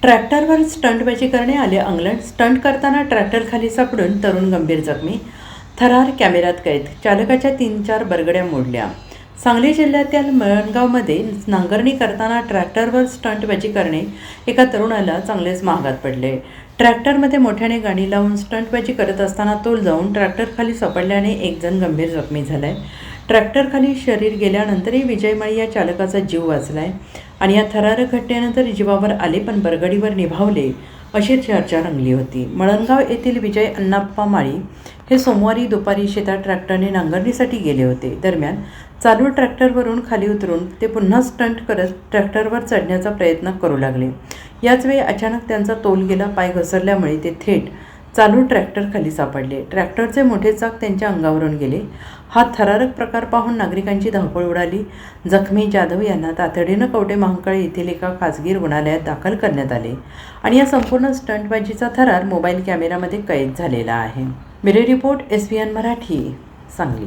ट्रॅक्टरवर स्टंटबाजी करणे आले अंगलट. स्टंट करताना ट्रॅक्टर खाली सापडून तरुण गंभीर जखमी. थरार कॅमेऱ्यात कैद. चालकाच्या 3-4 बरगड्या मोडल्या. सांगली जिल्ह्यातील मळणगावमध्ये नांगरणी करताना ट्रॅक्टरवर स्टंटबाजी करणे एका तरुणाला चांगलेच महागात पडले. ट्रॅक्टरमध्ये मोठ्याने गाणी लावून स्टंटबाजी करत असताना तोल जाऊन ट्रॅक्टर खाली सापडल्याने एक जण गंभीर जखमी झालाय. ट्रॅक्टरखाली शरीर गेल्यानंतरही विजय माळी या चालकाचा जीव वाचलाय. आणि या थरारक घटनेनंतर जीवावर आले पण बरगडीवर निभावले अशी चर्चा रंगली होती. मळणगाव येथील विजय अण्णाप्पा माळी हे सोमवारी दुपारी शेतात ट्रॅक्टरने नांगरणीसाठी गेले होते. दरम्यान चालू ट्रॅक्टरवरून खाली उतरून ते पुन्हा स्टंट करत ट्रॅक्टरवर चढण्याचा प्रयत्न करू लागले. याचवेळी अचानक त्यांचा तोल गेला. पाय घसरल्यामुळे ते थेट चालू ट्रॅक्टर खाली सापडले. ट्रॅक्टरचे मोठे चाक त्यांच्या अंगावरून गेले. हा थरारक प्रकार पाहून नागरिकांची धावपळ उडाली. जखमी जाधव यांना तातडीनं कवठे महांकाळ येथील एका खासगी रुग्णालयात दाखल करण्यात आले आणि या संपूर्ण स्टंटबाजीचा थरार मोबाईल कॅमेऱ्यामध्ये कैद झालेला आहे. Bureau report SBN Marathi, Sangli.